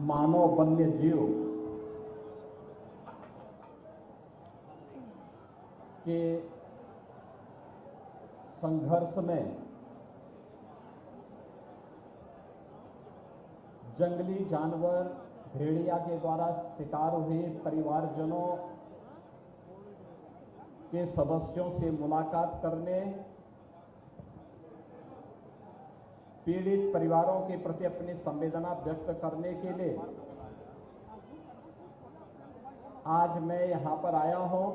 मानव वन्य जीव के संघर्ष में जंगली जानवर भेड़िया के द्वारा शिकार हुए परिवारजनों के सदस्यों से मुलाकात करने, पीड़ित परिवारों के प्रति अपनी संवेदना व्यक्त करने के लिए आज मैं यहां पर आया हूं।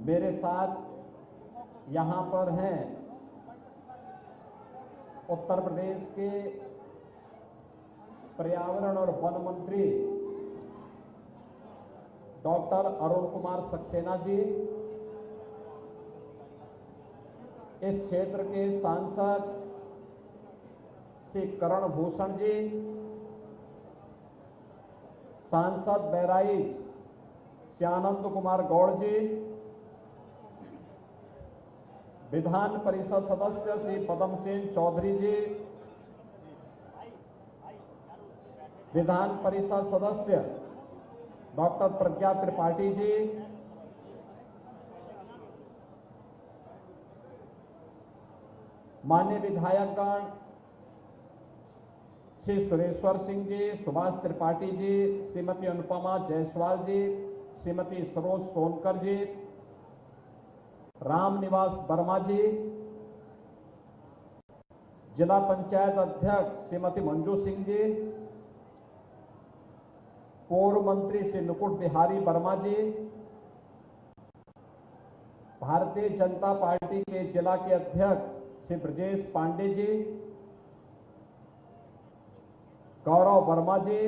मेरे साथ यहां पर हैं उत्तर प्रदेश के पर्यावरण और वन मंत्री डॉक्टर अरुण कुमार सक्सेना जी, इस क्षेत्र के सांसद श्री करण भूषण जी, सांसद बहराइच श्यानंद कुमार गौड़ जी, विधान परिषद सदस्य श्री पदम सिंह चौधरी जी, विधान परिषद सदस्य डॉक्टर प्रज्ञा त्रिपाठी जी, माननीय विधायकगण श्री सुरेश्वर सिंह जी, सुभाष त्रिपाठी जी, श्रीमती अनुपमा जायसवाल जी, श्रीमती सरोज सोनकर जी, रामनिवास वर्मा जी, जिला पंचायत अध्यक्ष श्रीमती मंजू सिंह जी, पूर्व मंत्री श्री नुकुट बिहारी वर्मा जी, भारतीय जनता पार्टी के जिला के अध्यक्ष श्री ब्रजेश पांडे जी, गौरव वर्मा जी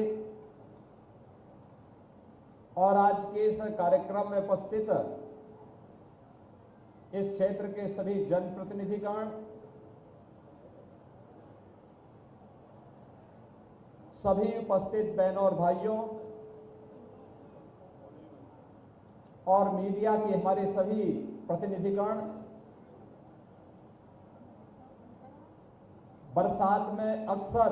और आज के इस कार्यक्रम में उपस्थित इस क्षेत्र के सभी जनप्रतिनिधिगण, सभी उपस्थित बहनों और भाइयों और मीडिया के हमारे सभी प्रतिनिधिगण, बरसात में अक्सर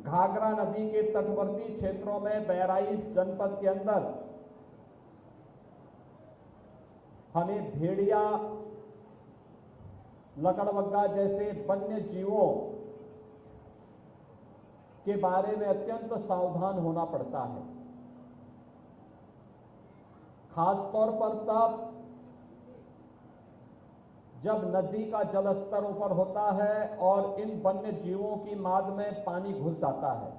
घाघरा नदी के तटवर्ती क्षेत्रों में बहराइच जनपद के अंदर हमें भेड़िया, लकड़बग्गा जैसे वन्य जीवों के बारे में अत्यंत सावधान होना पड़ता है। खासतौर पर तब जब नदी का जलस्तर ऊपर होता है और इन वन्य जीवों की माद में पानी घुस जाता है,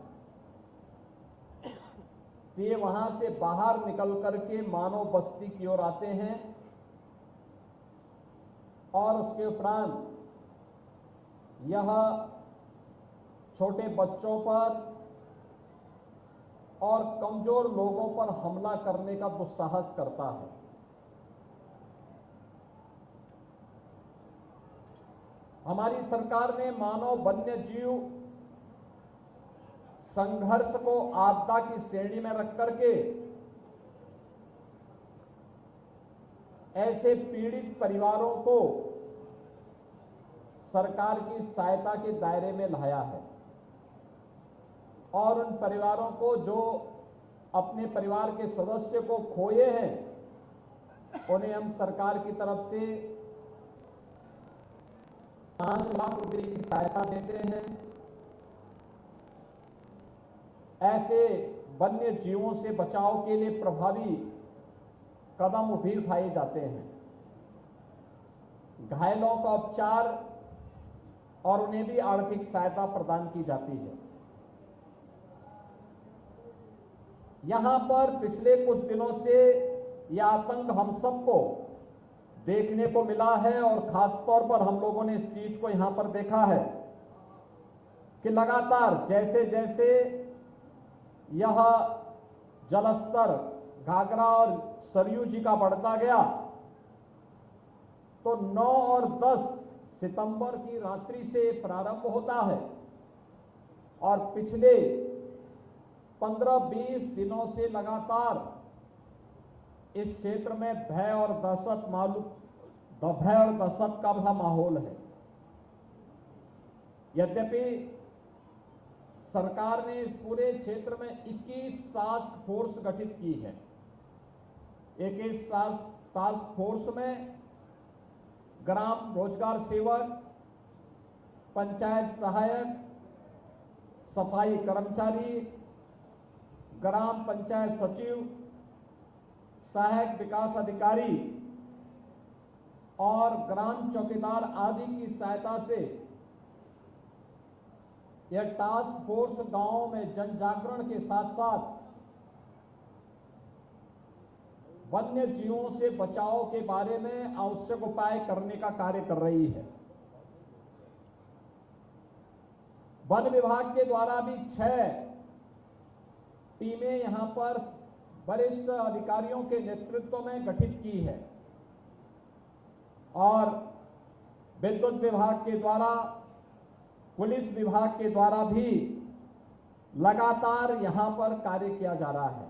तो ये वहां से बाहर निकल करके मानव बस्ती की ओर आते हैं और उसके उपरांत यह छोटे बच्चों पर और कमजोर लोगों पर हमला करने का दुस्साहस करता है। हमारी सरकार ने मानव वन्य जीव संघर्ष को आपदा की श्रेणी में रख करके ऐसे पीड़ित परिवारों को सरकार की सहायता के दायरे में लाया है और उन परिवारों को जो अपने परिवार के सदस्य को खोए हैं, उन्हें हम सरकार की तरफ से 5 लाख रुपए की सहायता देते हैं। ऐसे वन्य जीवों से बचाव के लिए प्रभावी कदम भी उठाए जाते हैं। घायलों का उपचार और उन्हें भी आर्थिक सहायता प्रदान की जाती है। यहां पर पिछले कुछ दिनों से यह आतंक हम सबको देखने को मिला है और खासतौर पर हम लोगों ने इस चीज को यहां पर देखा है कि लगातार जैसे जैसे यह जलस्तर घाघरा और सरयू जी का बढ़ता गया, तो 9 और 10 सितंबर की रात्रि से प्रारंभ होता है और पिछले 15-20 दिनों से लगातार इस क्षेत्र में भय और दहशत का माहौल है। यद्यपि सरकार ने इस पूरे क्षेत्र में 21 टास्क फोर्स गठित की है। 21 टास्क फोर्स में ग्राम रोजगार सेवक, पंचायत सहायक, सफाई कर्मचारी, ग्राम पंचायत सचिव, सहायक विकास अधिकारी और ग्राम चौकीदार आदि की सहायता से यह टास्क फोर्स गांवों में जन जागरण के साथ साथ वन्य जीवों से बचाव के बारे में आवश्यक उपाय करने का कार्य कर रही है। वन विभाग के द्वारा भी 6 टीमें यहां पर वरिष्ठ अधिकारियों के नेतृत्व में गठित की है और विद्युत विभाग के द्वारा, पुलिस विभाग के द्वारा भी लगातार यहां पर कार्य किया जा रहा है।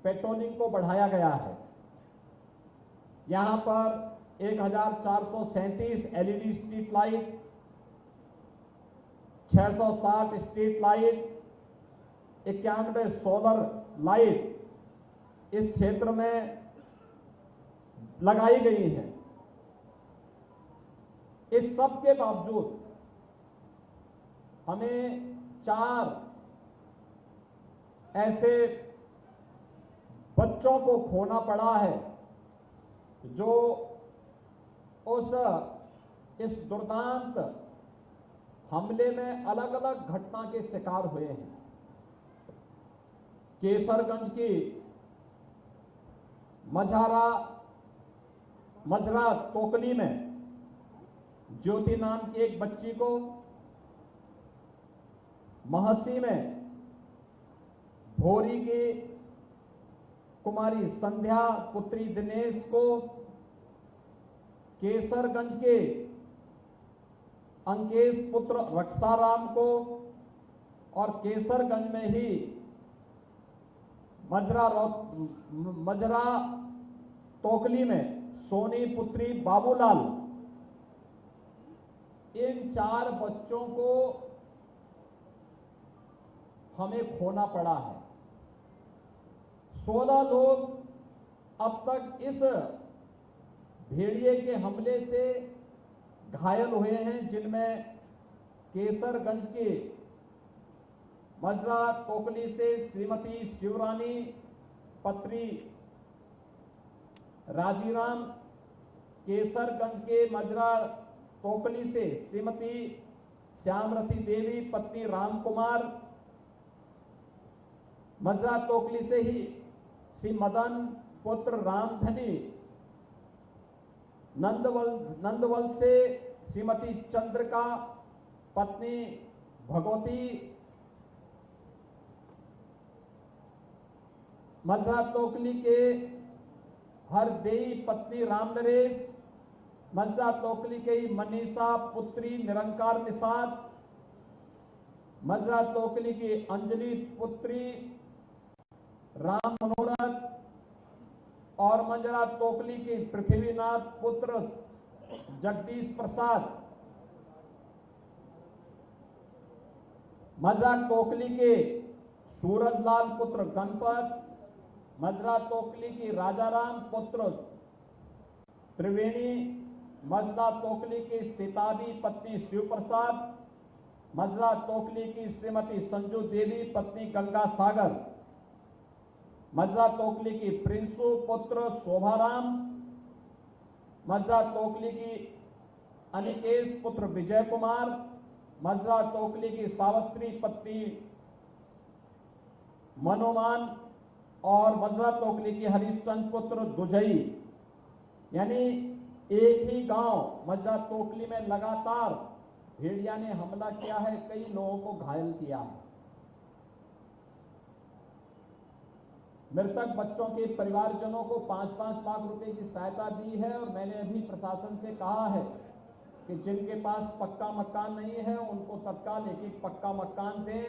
पेट्रोलिंग को बढ़ाया गया है। यहां पर 1437 LED street light, 660 street light, 91 solar light इस क्षेत्र में लगाई गई हैं। इस सब के बावजूद हमें 4 ऐसे बच्चों को खोना पड़ा है जो इस दुर्दांत हमले में अलग अलग घटना के शिकार हुए हैं। केसरगंज की मझरा तोकली में ज्योति नाम की एक बच्ची को, महसी में भोरी की कुमारी संध्या पुत्री दिनेश को, केसरगंज के अंकेश पुत्र रक्षाराम को और केसरगंज में ही मझरा तोकली में सोनी पुत्री बाबूलाल, इन 4 बच्चों को हमें खोना पड़ा है। 16 लोग अब तक इस भेड़िए के हमले से घायल हुए हैं, जिनमें केसरगंज के मझरा तोकली से श्रीमती शिवरानी पत्री राजीराम, केसरगंज के मझरा तोकली से श्रीमती श्यामरती देवी पत्नी राम कुमार, मझरा तोकली से ही श्री मदन पुत्र रामधनी, नंदवल से श्रीमती चंद्रिका पत्नी भगवती, मझरा तोकली के हरदेई पत्नी रामनरेश, मझरा तोकली के मनीषा पुत्री निरंकार निषाद, मझरा तोकली की अंजलि पुत्री राम मनोरथ और मझरा तोकली की पृथ्वीनाथ पुत्र जगदीश प्रसाद, मझरा तोकली के सूरजलाल पुत्र गणपत, मझरा तोकली की राजाराम पुत्र त्रिवेणी, मझरा तोकली की सीताबी पत्नी शिव प्रसाद, मझरा तोकली की श्रीमती संजू देवी पत्नी गंगा सागर, मझरा तोकली की प्रिंसु पुत्र शोभाराम, मझरा तोकली की अनिकेश पुत्र विजय कुमार, मझरा तोकली की सावित्री पत्नी मनोमान और मझरा तोकली की हरिश्चंद्र पुत्र दुजई। यानी एक ही गांव मझरा तोकली में लगातार भेड़िया ने हमला किया है, कई लोगों को घायल किया है। मृतक बच्चों के परिवारजनों को 5-5 लाख रुपए की सहायता दी है और मैंने अभी प्रशासन से कहा है कि जिनके पास पक्का मकान नहीं है उनको तत्काल एक पक्का मकान दें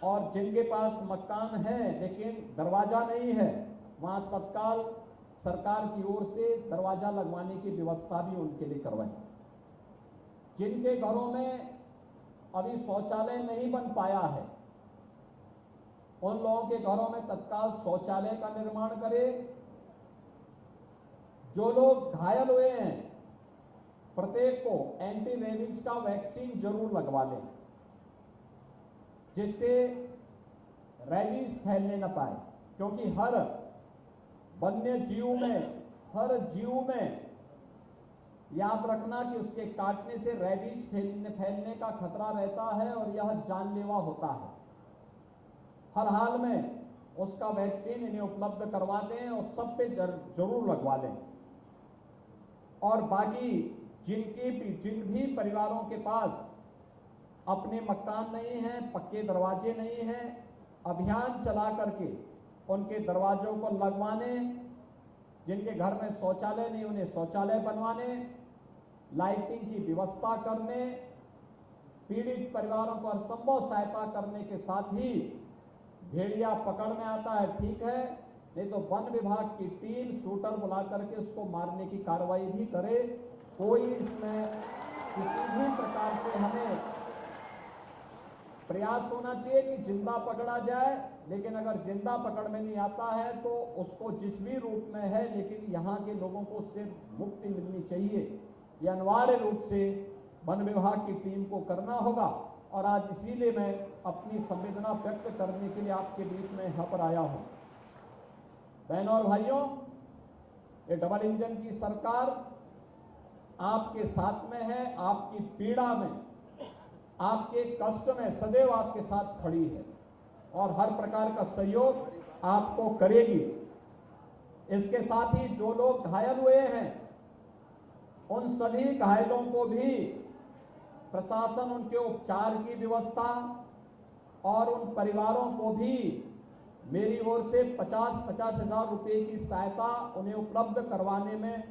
और जिनके पास मकान है लेकिन दरवाजा नहीं है वहां तत्काल सरकार की ओर से दरवाजा लगवाने की व्यवस्था भी उनके लिए करवाएं। जिनके घरों में अभी शौचालय नहीं बन पाया है, उन लोगों के घरों में तत्काल शौचालय का निर्माण करें। जो लोग घायल हुए हैं, प्रत्येक को एंटी रेबीज का वैक्सीन जरूर लगवा लें, जिससे रेबीज फैलने न पाए। क्योंकि हर वन्य जीव में, हर जीव में याद रखना कि उसके काटने से रेबीज फैलने का खतरा रहता है और यह जानलेवा होता है। हर हाल में उसका वैक्सीन इन्हें उपलब्ध करवा दें और सब पे जरूर लगवा लें। और बाकी जिन भी परिवारों के पास अपने मकान नहीं हैं, पक्के दरवाजे नहीं हैं, अभियान चला करके उनके दरवाजों को लगवाने, जिनके घर में शौचालय नहीं उन्हें शौचालय बनवाने, लाइटिंग की व्यवस्था करने, पीड़ित परिवारों को हरसंभव सहायता करने के साथ ही भेड़िया पकड़ में आता है ठीक है, नहीं तो वन विभाग की टीम शूटर बुला करके उसको मारने की कार्रवाई भी करे। कोई इसमें किसी भी प्रकार से हमें प्रयास होना चाहिए कि जिंदा पकड़ा जाए, लेकिन अगर जिंदा पकड़ में नहीं आता है तो उसको जिस भी रूप में है, लेकिन यहाँ के लोगों को उससे मुक्ति मिलनी चाहिए। यह अनिवार्य रूप से वन विभाग की टीम को करना होगा। और आज इसीलिए मैं अपनी संवेदना व्यक्त करने के लिए आपके बीच में यहाँ पर आया हूँ। बहनों और भाइयों, ये डबल इंजन की सरकार आपके साथ में है, आपकी पीड़ा में, आपके कष्ट में सदैव आपके साथ खड़ी है और हर प्रकार का सहयोग आपको करेगी। इसके साथ ही जो लोग घायल हुए हैं, उन सभी घायलों को भी प्रशासन उनके उपचार की व्यवस्था और उन परिवारों को भी मेरी ओर से 50-50 हजार रुपए की सहायता उन्हें उपलब्ध करवाने में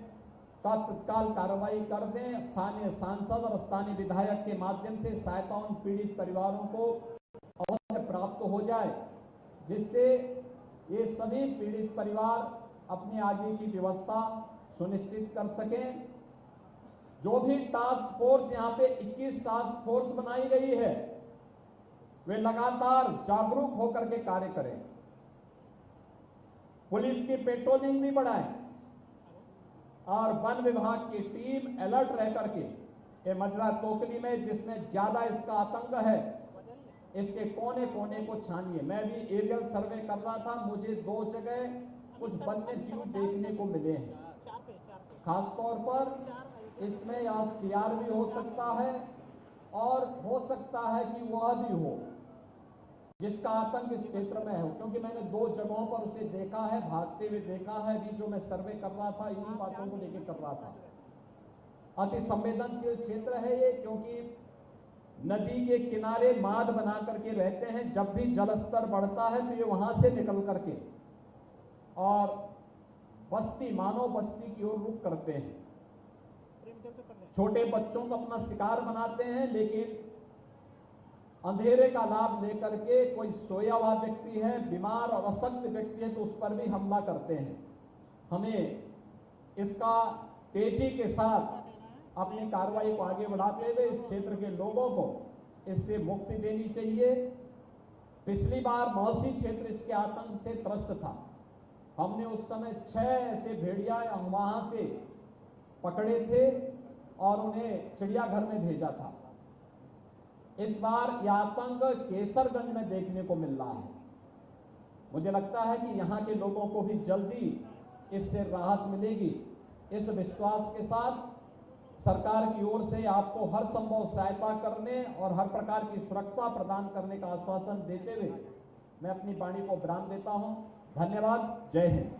तत्काल कार्रवाई कर दें। स्थानीय सांसद और स्थानीय विधायक के माध्यम से सहायता उन पीड़ित परिवारों को अवश्य प्राप्त हो जाए, जिससे ये सभी पीड़ित परिवार अपने आगे की व्यवस्था सुनिश्चित कर सकें। जो भी टास्क फोर्स यहाँ पे 21 टास्क फोर्स बनाई गई है, वे लगातार जागरूक होकर के कार्य करें। पुलिस की पेट्रोलिंग भी बढ़ाएं और वन विभाग की टीम अलर्ट रह करके ये मजरा टोकरी में जिसमें ज्यादा इसका आतंक है, इसके कोने कोने को छानिए। मैं भी एरियल सर्वे कर रहा था, मुझे 2 जगह कुछ वन्य जीव देखने को मिले हैं। खासतौर पर इसमें या सियार भी हो सकता है और हो सकता है कि वह भी हो जिसका आतंक इस क्षेत्र में है, क्योंकि मैंने 2 जगहों पर उसे देखा है, भागते हुए देखा है। अभी जो मैं सर्वे कर रहा था इन्हीं बातों को लेकर कर रहा था। अति संवेदनशील क्षेत्र है ये, क्योंकि नदी के किनारे माद बना करके रहते हैं। जब भी जल स्तर बढ़ता है तो ये वहां से निकल करके और बस्ती, मानव बस्ती की ओर रुख करते हैं। छोटे बच्चों को अपना शिकार बनाते हैं, लेकिन अंधेरे का लाभ लेकर के कोई सोया हुआ व्यक्ति है, बीमार और अशक्त व्यक्ति है तो उस पर भी हमला करते हैं। हमें इसका तेजी के साथ अपनी कार्रवाई को आगे बढ़ाते हुए इस क्षेत्र के लोगों को इससे मुक्ति देनी चाहिए। पिछली बार मौसी क्षेत्र इसके आतंक से त्रस्त था। हमने उस समय 6 ऐसे भेड़िया वहां से पकड़े थे और उन्हें चिड़ियाघर में भेजा था। इस बार यह आतंक केसरगंज में देखने को मिल रहा है। मुझे लगता है कि यहाँ के लोगों को भी जल्दी इससे राहत मिलेगी। इस विश्वास के साथ सरकार की ओर से आपको हर संभव सहायता करने और हर प्रकार की सुरक्षा प्रदान करने का आश्वासन देते हुए मैं अपनी वाणी को विराम देता हूं। धन्यवाद। जय हिंद।